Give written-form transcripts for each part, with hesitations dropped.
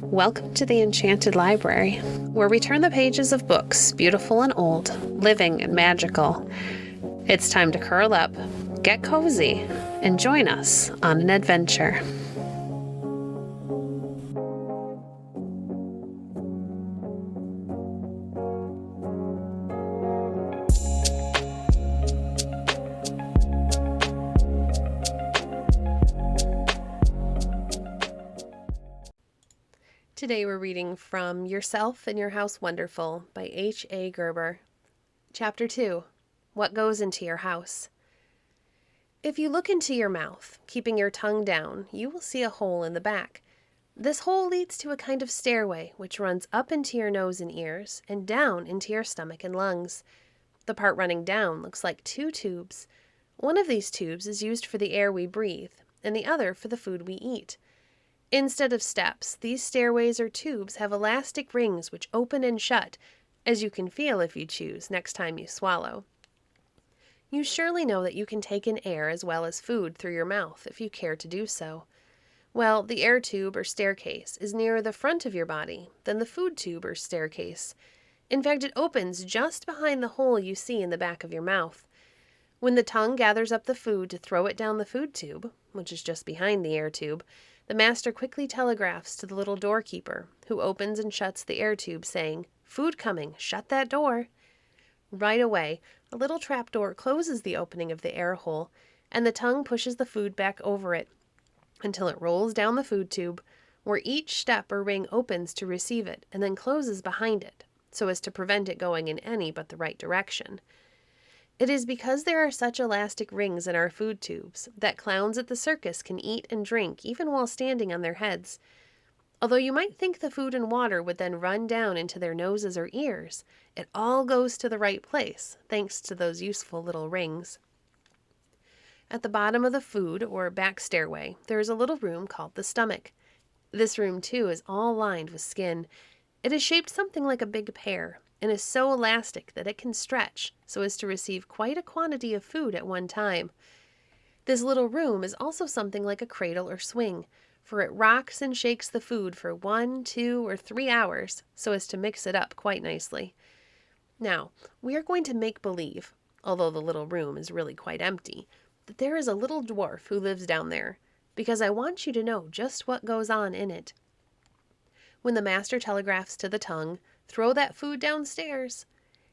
Welcome to the Enchanted Library, where we turn the pages of books, beautiful and old, living and magical. It's time to curl up, get cozy, and join us on an adventure. Today we're reading from Yourself and Your House Wonderful by H A Guerber. Chapter 2, What Goes into Your House. If you look into your mouth, keeping your tongue down, you will see a hole in the back. This hole leads to a kind of stairway which runs up into your nose and ears and down into your stomach and lungs. The part running down looks like two tubes. One of these tubes is used for the air we breathe, and the other for the food we eat. Instead of steps, these stairways or tubes have elastic rings which open and shut, as you can feel if you choose next time you swallow. You surely know that you can take in air as well as food through your mouth if you care to do so. Well, the air tube or staircase is nearer the front of your body than the food tube or staircase. In fact, it opens just behind the hole you see in the back of your mouth. When the tongue gathers up the food to throw it down the food tube, which is just behind the air tube, the master quickly telegraphs to the little doorkeeper, who opens and shuts the air tube, saying, "Food coming, shut that door." Right away, a little trap door closes the opening of the air hole, and the tongue pushes the food back over it until it rolls down the food tube, where each step or ring opens to receive it and then closes behind it, so as to prevent it going in any but the right direction. It is because there are such elastic rings in our food tubes that clowns at the circus can eat and drink even while standing on their heads. Although you might think the food and water would then run down into their noses or ears, it all goes to the right place, thanks to those useful little rings. At the bottom of the food or back stairway, there is a little room called the stomach. This room, too, is all lined with skin. It is shaped something like a big pear, and is so elastic that it can stretch so as to receive quite a quantity of food at one time. This little room is also something like a cradle or swing, for it rocks and shakes the food for 1, 2, or 3 hours so as to mix it up quite nicely. Now, we are going to make believe, although the little room is really quite empty, that there is a little dwarf who lives down there, because I want you to know just what goes on in it. When the master telegraphs to the tongue, "Throw that food downstairs,"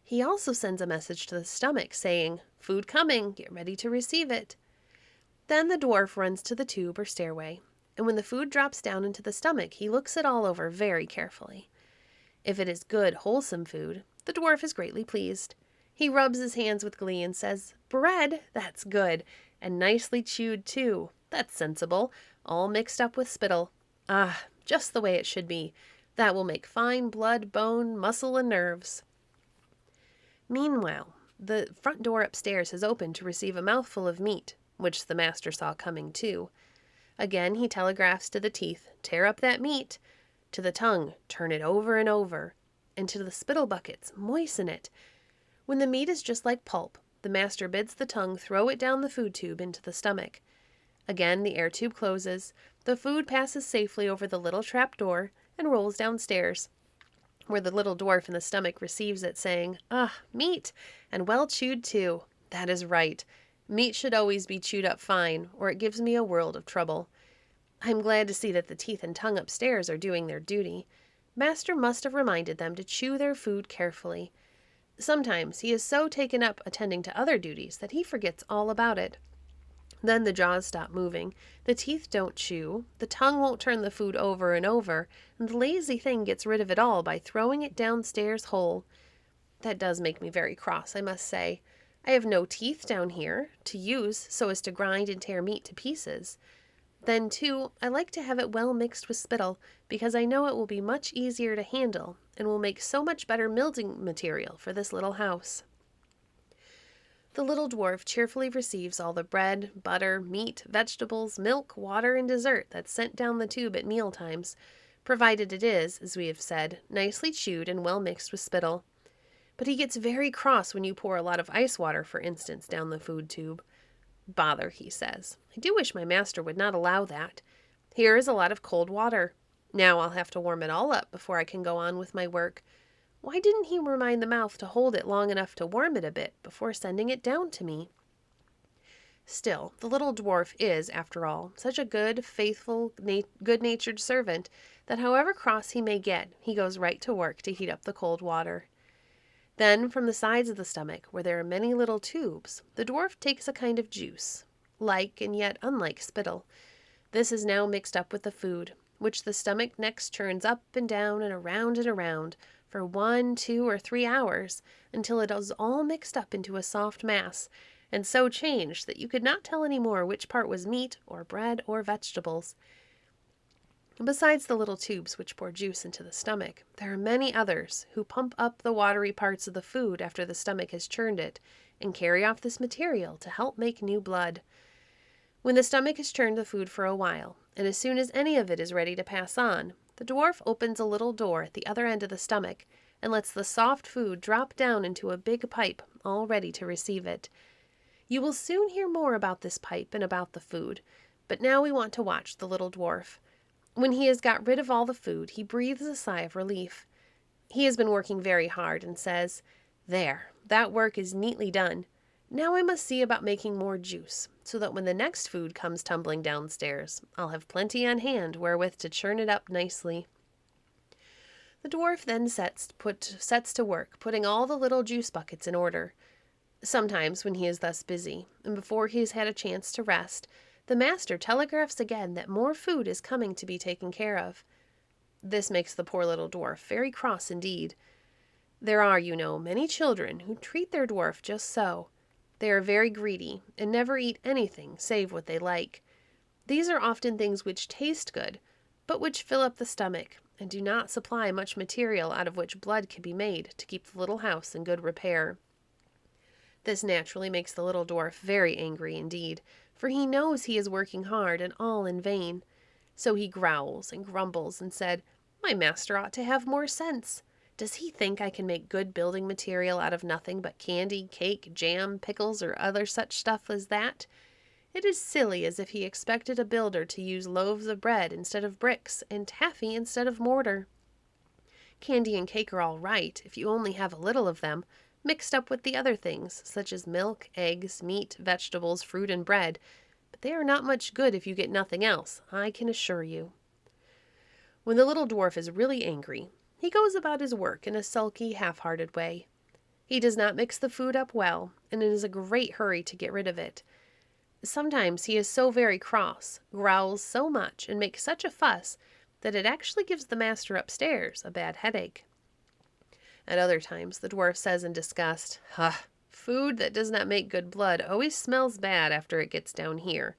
he also sends a message to the stomach saying, "Food coming, get ready to receive it." Then the dwarf runs to the tube or stairway, and when the food drops down into the stomach, he looks it all over very carefully. If it is good, wholesome food, the dwarf is greatly pleased. He rubs his hands with glee and says, "Bread, that's good, and nicely chewed too. That's sensible, all mixed up with spittle. Ah, just the way it should be. That will make fine blood, bone, muscle, and nerves." Meanwhile, the front door upstairs has opened to receive a mouthful of meat, which the master saw coming too. Again he telegraphs to the teeth, "Tear up that meat," to the tongue, "Turn it over and over," and to the spittle buckets, "Moisten it." When the meat is just like pulp, the master bids the tongue throw it down the food tube into the stomach. Again the air tube closes, the food passes safely over the little trap door, and rolls downstairs, where the little dwarf in the stomach receives it, saying, "Ah, meat, and well chewed too. That is right. Meat should always be chewed up fine, or it gives me a world of trouble. I am glad to see that the teeth and tongue upstairs are doing their duty. Master must have reminded them to chew their food carefully. Sometimes he is so taken up attending to other duties that he forgets all about it. Then the jaws stop moving, the teeth don't chew, the tongue won't turn the food over and over, and the lazy thing gets rid of it all by throwing it downstairs whole. That does make me very cross, I must say. I have no teeth down here to use so as to grind and tear meat to pieces. Then, too, I like to have it well mixed with spittle, because I know it will be much easier to handle and will make so much better building material for this little house." The little dwarf cheerfully receives all the bread, butter, meat, vegetables, milk, water, and dessert that's sent down the tube at meal times, provided it is, as we have said, nicely chewed and well mixed with spittle. But he gets very cross when you pour a lot of ice water, for instance, down the food tube. "Bother," he says. "I do wish my master would not allow that. Here is a lot of cold water. Now I'll have to warm it all up before I can go on with my work. Why didn't he remind the mouth to hold it long enough to warm it a bit before sending it down to me? Still, the little dwarf is, after all, such a good, faithful, good-natured servant that however cross he may get, he goes right to work to heat up the cold water. Then, from the sides of the stomach, where there are many little tubes, the dwarf takes a kind of juice, like and yet unlike spittle. This is now mixed up with the food, which the stomach next churns up and down and around for 1, 2, or 3 hours, until it is all mixed up into a soft mass, and so changed that you could not tell any more which part was meat or bread or vegetables. Besides the little tubes which pour juice into the stomach, there are many others who pump up the watery parts of the food after the stomach has churned it, and carry off this material to help make new blood. When the stomach has churned the food for a while, and as soon as any of it is ready to pass on, the dwarf opens a little door at the other end of the stomach and lets the soft food drop down into a big pipe all ready to receive it. You will soon hear more about this pipe and about the food, but now we want to watch the little dwarf. When he has got rid of all the food, he breathes a sigh of relief. He has been working very hard and says, "There, that work is neatly done. Now I must see about making more juice, so that when the next food comes tumbling downstairs, I'll have plenty on hand wherewith to churn it up nicely." The dwarf then sets to work, putting all the little juice buckets in order. Sometimes, when he is thus busy, and before he has had a chance to rest, the master telegraphs again that more food is coming to be taken care of. This makes the poor little dwarf very cross indeed. There are, you know, many children who treat their dwarf just so. They are very greedy, and never eat anything save what they like. These are often things which taste good, but which fill up the stomach, and do not supply much material out of which blood can be made to keep the little house in good repair. This naturally makes the little dwarf very angry indeed, for he knows he is working hard and all in vain. So he growls and grumbles and said, "My master ought to have more sense. Does he think I can make good building material out of nothing but candy, cake, jam, pickles, or other such stuff as that? It is silly as if he expected a builder to use loaves of bread instead of bricks, and taffy instead of mortar. Candy and cake are all right if you only have a little of them, mixed up with the other things, such as milk, eggs, meat, vegetables, fruit, and bread, but they are not much good if you get nothing else, I can assure you." When the little dwarf is really angry, he goes about his work in a sulky, half-hearted way. He does not mix the food up well, and is in a great hurry to get rid of it. Sometimes he is so very cross, growls so much, and makes such a fuss, that it actually gives the master upstairs a bad headache. At other times the dwarf says in disgust, Food that does not make good blood always smells bad after it gets down here.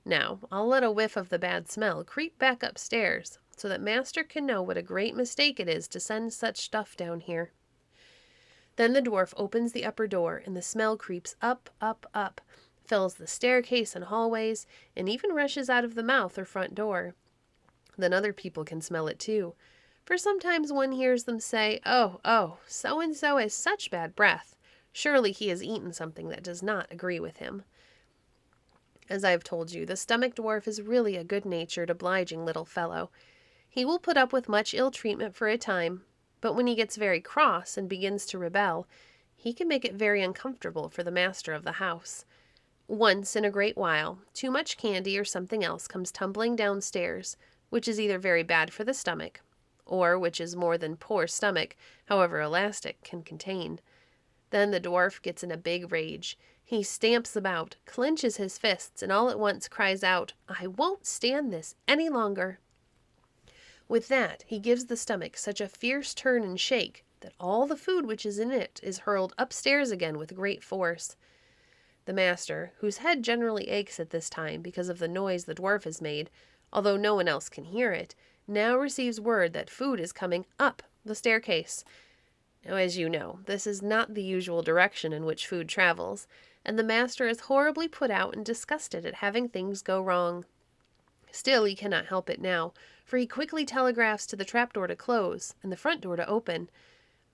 Now, I'll let a whiff of the bad smell creep back upstairs, so that master can know what a great mistake it is to send such stuff down here." Then the dwarf opens the upper door, and the smell creeps up, fills the staircase and hallways, and even rushes out of the mouth or front door. Then other people can smell it too, for sometimes one hears them say, "Oh, so-and-so has such bad breath. Surely he has eaten something that does not agree with him." As I have told you, the stomach dwarf is really a good-natured, obliging little fellow. He will put up with much ill treatment for a time, but when he gets very cross and begins to rebel, he can make it very uncomfortable for the master of the house. Once in a great while, too much candy or something else comes tumbling downstairs, which is either very bad for the stomach, or which is more than poor stomach, however elastic, can contain. Then the dwarf gets in a big rage. He stamps about, clenches his fists, and all at once cries out, "I won't stand this any longer." With that, he gives the stomach such a fierce turn and shake that all the food which is in it is hurled upstairs again with great force. The master, whose head generally aches at this time because of the noise the dwarf has made, although no one else can hear it, now receives word that food is coming up the staircase. Now, as you know, this is not the usual direction in which food travels, and the master is horribly put out and disgusted at having things go wrong. Still, he cannot help it now, for he quickly telegraphs to the trapdoor to close and the front door to open.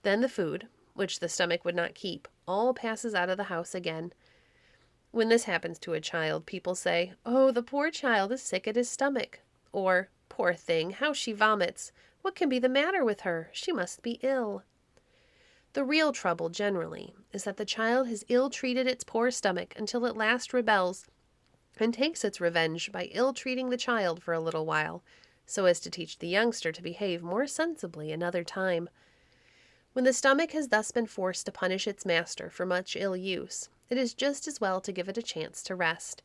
Then the food, which the stomach would not keep, all passes out of the house again. When this happens to a child, people say, "Oh, the poor child is sick at his stomach," or Poor thing, how she vomits! What can be the matter with her? She must be ill. The real trouble, generally, is that the child has ill-treated its poor stomach until at last rebels and takes its revenge by ill-treating the child for a little while, so as to teach the youngster to behave more sensibly another time. When the stomach has thus been forced to punish its master for much ill use, it is just as well to give it a chance to rest.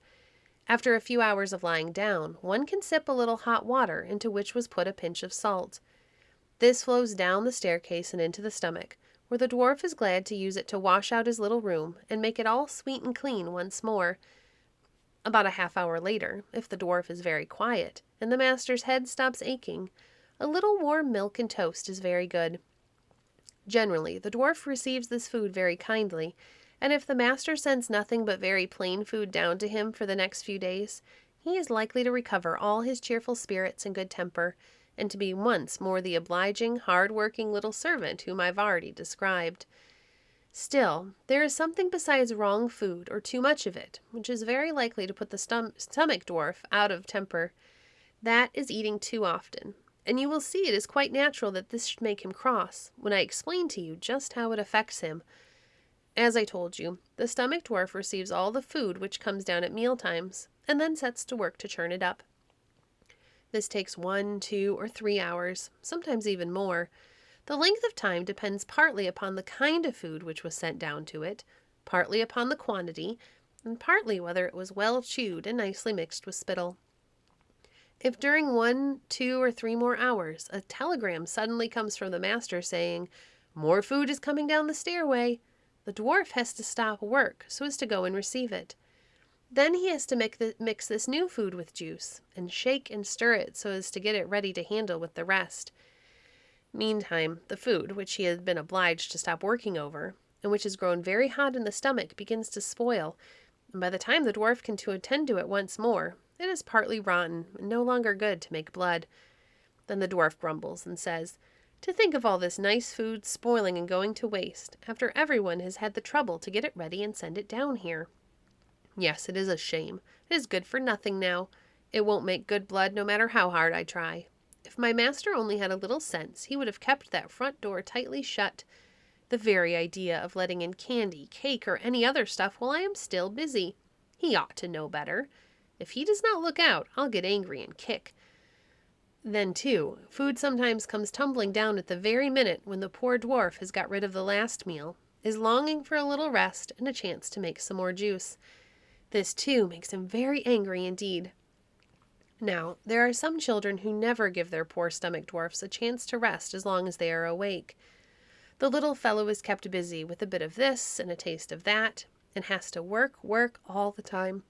After a few hours of lying down, one can sip a little hot water into which was put a pinch of salt. This flows down the staircase and into the stomach, where the dwarf is glad to use it to wash out his little room and make it all sweet and clean once more. About a half-hour later, if the dwarf is very quiet and the master's head stops aching, a little warm milk and toast is very good. Generally, the dwarf receives this food very kindly, and if the master sends nothing but very plain food down to him for the next few days, he is likely to recover all his cheerful spirits and good temper, and to be once more the obliging, hard-working little servant whom I've already described. Still, there is something besides wrong food, or too much of it, which is very likely to put the stomach dwarf out of temper. That is eating too often, and you will see it is quite natural that this should make him cross, when I explain to you just how it affects him. As I told you, the stomach dwarf receives all the food which comes down at meal times, and then sets to work to churn it up. This takes 1, 2, or 3 hours, sometimes even more. The length of time depends partly upon the kind of food which was sent down to it, partly upon the quantity, and partly whether it was well chewed and nicely mixed with spittle. If during 1, 2, or 3 more hours a telegram suddenly comes from the master saying, "More food is coming down the stairway," the dwarf has to stop work so as to go and receive it. Then he has to mix this new food with juice, and shake and stir it so as to get it ready to handle with the rest. Meantime, the food, which he has been obliged to stop working over, and which has grown very hot in the stomach, begins to spoil, and by the time the dwarf can attend to it once more, it is partly rotten and no longer good to make blood. Then the dwarf grumbles and says, "To think of all this nice food spoiling and going to waste, after everyone has had the trouble to get it ready and send it down here. Yes, it is a shame. It is good for nothing now. It won't make good blood no matter how hard I try. If my master only had a little sense, he would have kept that front door tightly shut. The very idea of letting in candy, cake, or any other stuff while I am still busy. He ought to know better. If he does not look out, I'll get angry and kick." Then, too, food sometimes comes tumbling down at the very minute when the poor dwarf has got rid of the last meal, is longing for a little rest and a chance to make some more juice. This, too, makes him very angry indeed. Now, there are some children who never give their poor stomach dwarfs a chance to rest as long as they are awake. The little fellow is kept busy with a bit of this and a taste of that, and has to work all the time.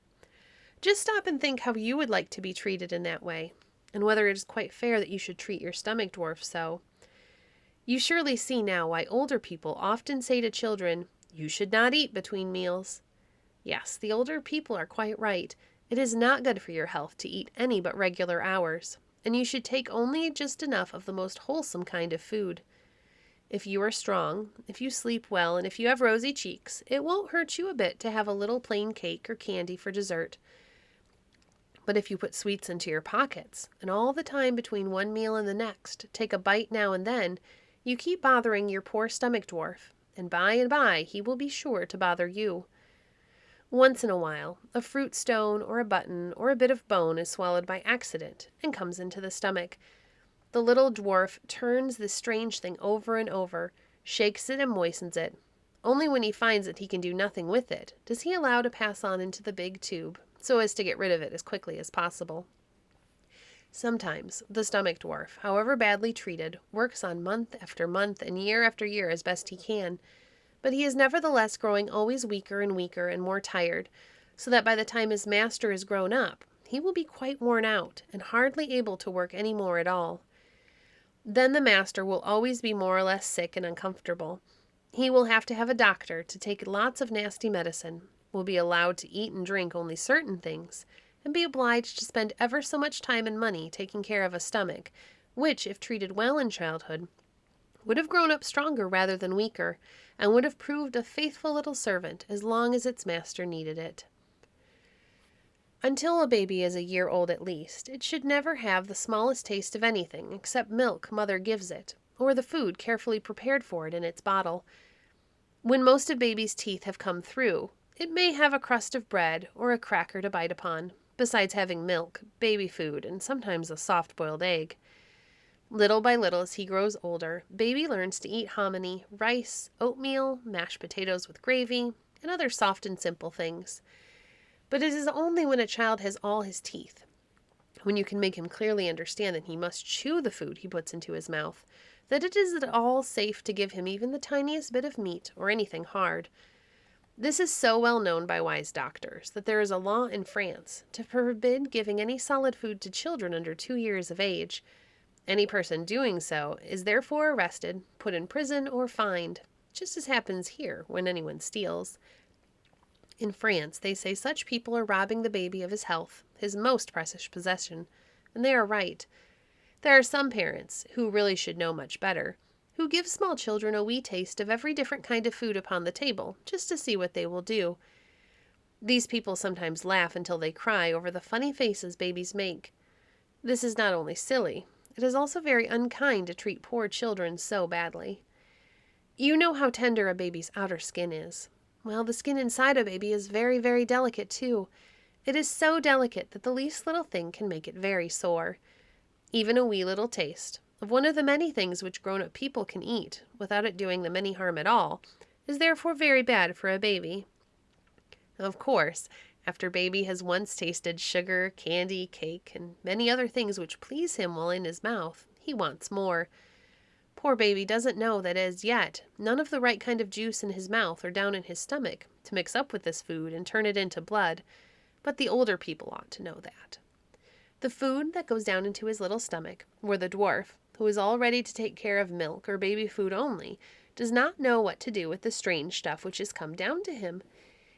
Just stop and think how you would like to be treated in that way, and whether it is quite fair that you should treat your stomach dwarf so. You surely see now why older people often say to children, "You should not eat between meals." Yes, the older people are quite right. It is not good for your health to eat any but regular hours, and you should take only just enough of the most wholesome kind of food. If you are strong, if you sleep well, and if you have rosy cheeks, it won't hurt you a bit to have a little plain cake or candy for dessert. But if you put sweets into your pockets, and all the time between one meal and the next, take a bite now and then, you keep bothering your poor stomach dwarf, and by he will be sure to bother you. Once in a while, a fruit stone or a button or a bit of bone is swallowed by accident and comes into the stomach. The little dwarf turns this strange thing over and over, shakes it and moistens it. Only when he finds that he can do nothing with it does he allow to pass on into the big tube, so as to get rid of it as quickly as possible. Sometimes the stomach dwarf, however badly treated, works on month after month and year after year as best he can, but he is nevertheless growing always weaker and more tired, so that by the time his master is grown up, he will be quite worn out and hardly able to work any more at all. Then the master will always be more or less sick and uncomfortable. He will have to have a doctor to take lots of nasty medicine, will be allowed to eat and drink only certain things, and be obliged to spend ever so much time and money taking care of a stomach, which, if treated well in childhood, would have grown up stronger rather than weaker, and would have proved a faithful little servant as long as its master needed it. Until a baby is a year old at least, it should never have the smallest taste of anything except milk mother gives it, or the food carefully prepared for it in its bottle. When most of baby's teeth have come through, it may have a crust of bread or a cracker to bite upon, besides having milk, baby food, and sometimes a soft-boiled egg. Little by little as he grows older, baby learns to eat hominy, rice, oatmeal, mashed potatoes with gravy, and other soft and simple things. But it is only when a child has all his teeth, when you can make him clearly understand that he must chew the food he puts into his mouth, that it is at all safe to give him even the tiniest bit of meat or anything hard. This is so well known by wise doctors that there is a law in France to forbid giving any solid food to children under 2 years of age. Any person doing so is therefore arrested, put in prison, or fined, just as happens here when anyone steals. In France, they say such people are robbing the baby of his health, his most precious possession, and they are right. There are some parents, who really should know much better, who give small children a wee taste of every different kind of food upon the table, just to see what they will do. These people sometimes laugh until they cry over the funny faces babies make. This is not only silly, it is also very unkind to treat poor children so badly. You know how tender a baby's outer skin is. Well, the skin inside a baby is very, very delicate too. It is so delicate that the least little thing can make it very sore. Even a wee little taste of one of the many things which grown-up people can eat, without it doing them any harm at all, is therefore very bad for a baby. Of course, after baby has once tasted sugar, candy, cake, and many other things which please him while in his mouth, he wants more. Poor baby doesn't know that as yet none of the right kind of juice in his mouth or down in his stomach to mix up with this food and turn it into blood, but the older people ought to know that. The food that goes down into his little stomach, where the dwarf, who is all ready to take care of milk or baby food only, does not know what to do with the strange stuff which has come down to him.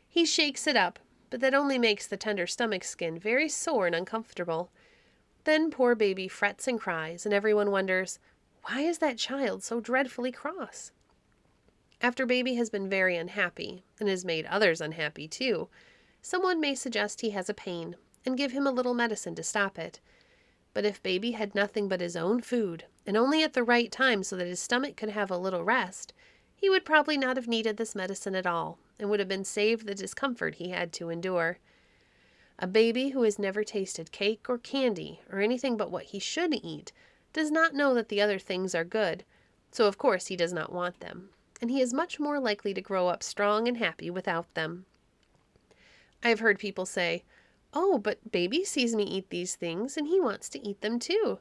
He shakes it up, but that only makes the tender stomach skin very sore and uncomfortable. Then poor baby frets and cries, and everyone wonders, why is that child so dreadfully cross? After baby has been very unhappy, and has made others unhappy too, someone may suggest he has a pain, and give him a little medicine to stop it. But if baby had nothing but his own food, and only at the right time so that his stomach could have a little rest, he would probably not have needed this medicine at all, and would have been saved the discomfort he had to endure. A baby who has never tasted cake or candy or anything but what he should eat does not know that the other things are good, so of course he does not want them, and he is much more likely to grow up strong and happy without them. I have heard people say, "Oh, but baby sees me eat these things, and he wants to eat them too."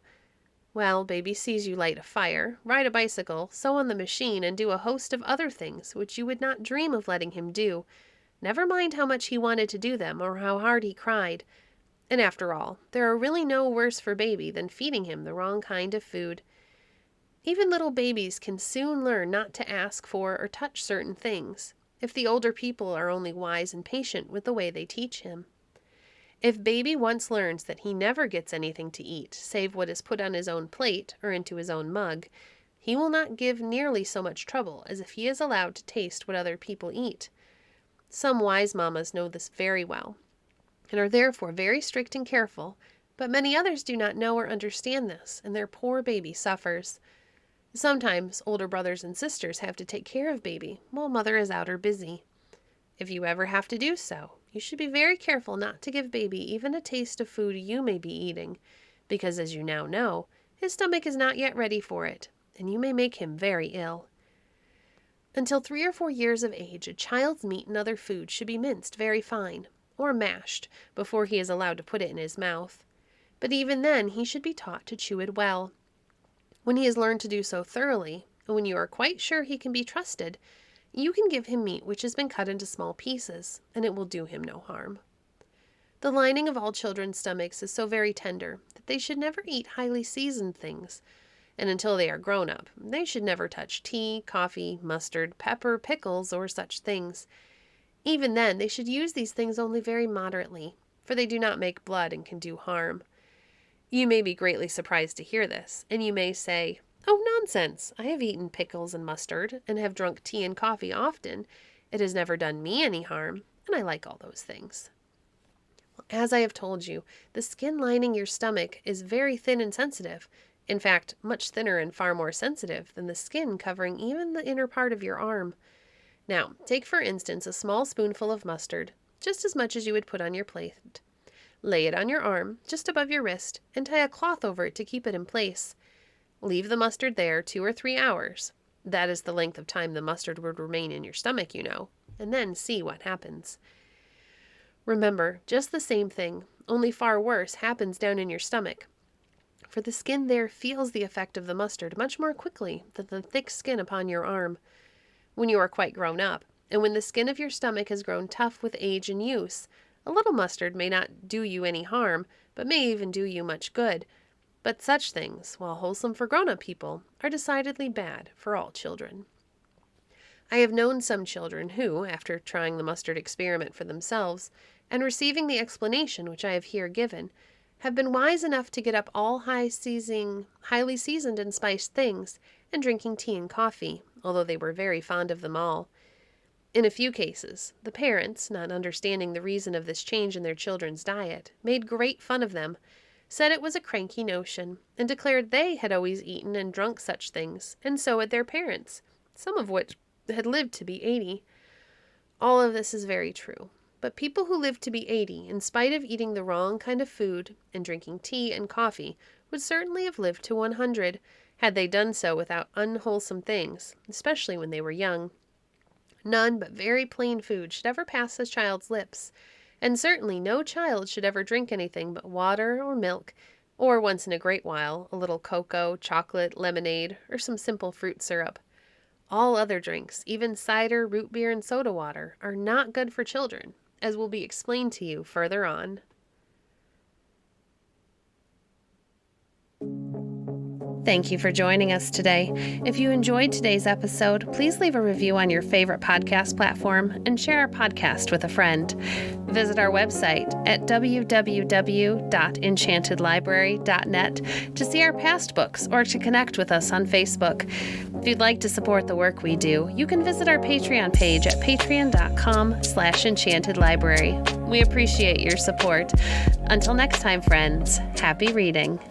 Well, baby sees you light a fire, ride a bicycle, sew on the machine, and do a host of other things which you would not dream of letting him do. Never mind how much he wanted to do them or how hard he cried. And after all, there are really no worse for baby than feeding him the wrong kind of food. Even little babies can soon learn not to ask for or touch certain things, if the older people are only wise and patient with the way they teach him. If baby once learns that he never gets anything to eat save what is put on his own plate or into his own mug, he will not give nearly so much trouble as if he is allowed to taste what other people eat. Some wise mammas know this very well, and are therefore very strict and careful, but many others do not know or understand this, and their poor baby suffers. Sometimes older brothers and sisters have to take care of baby while mother is out or busy. If you ever have to do so, you should be very careful not to give baby even a taste of food you may be eating, because as you now know, his stomach is not yet ready for it, and you may make him very ill. Until 3 or 4 years of age, a child's meat and other food should be minced very fine, or mashed, before he is allowed to put it in his mouth. But even then he should be taught to chew it well. When he has learned to do so thoroughly, and when you are quite sure he can be trusted, you can give him meat which has been cut into small pieces, and it will do him no harm. The lining of all children's stomachs is so very tender that they should never eat highly seasoned things, and until they are grown up, they should never touch tea, coffee, mustard, pepper, pickles, or such things. Even then, they should use these things only very moderately, for they do not make blood and can do harm. You may be greatly surprised to hear this, and you may say, "Oh, nonsense! I have eaten pickles and mustard, and have drunk tea and coffee often. It has never done me any harm, and I like all those things." As I have told you, the skin lining your stomach is very thin and sensitive. In fact, much thinner and far more sensitive than the skin covering even the inner part of your arm. Now, take for instance a small spoonful of mustard, just as much as you would put on your plate. Lay it on your arm, just above your wrist, and tie a cloth over it to keep it in place. Leave the mustard there 2 or 3 hours. That is the length of time the mustard would remain in your stomach, and then see what happens. Remember, just the same thing, only far worse, happens down in your stomach. For the skin there feels the effect of the mustard much more quickly than the thick skin upon your arm. When you are quite grown up, and when the skin of your stomach has grown tough with age and use, a little mustard may not do you any harm, but may even do you much good. But such things, while wholesome for grown-up people, are decidedly bad for all children. I have known some children who, after trying the mustard experiment for themselves, and receiving the explanation which I have here given, have been wise enough to get up all highly seasoned and spiced things, and drinking tea and coffee, although they were very fond of them all. In a few cases, the parents, not understanding the reason of this change in their children's diet, made great fun of them, said it was a cranky notion, and declared they had always eaten and drunk such things, and so had their parents, some of which had lived to be 80. All of this is very true, but people who lived to be 80, in spite of eating the wrong kind of food and drinking tea and coffee, would certainly have lived to 100, had they done so without unwholesome things, especially when they were young. None but very plain food should ever pass a child's lips, and certainly no child should ever drink anything but water or milk, or once in a great while, a little cocoa, chocolate, lemonade, or some simple fruit syrup. All other drinks, even cider, root beer, and soda water, are not good for children, as will be explained to you further on. Thank you for joining us today. If you enjoyed today's episode, please leave a review on your favorite podcast platform and share our podcast with a friend. Visit our website at www.enchantedlibrary.net to see our past books or to connect with us on Facebook. If you'd like to support the work we do, you can visit our Patreon page at patreon.com/enchantedlibrary. We appreciate your support. Until next time, friends, happy reading.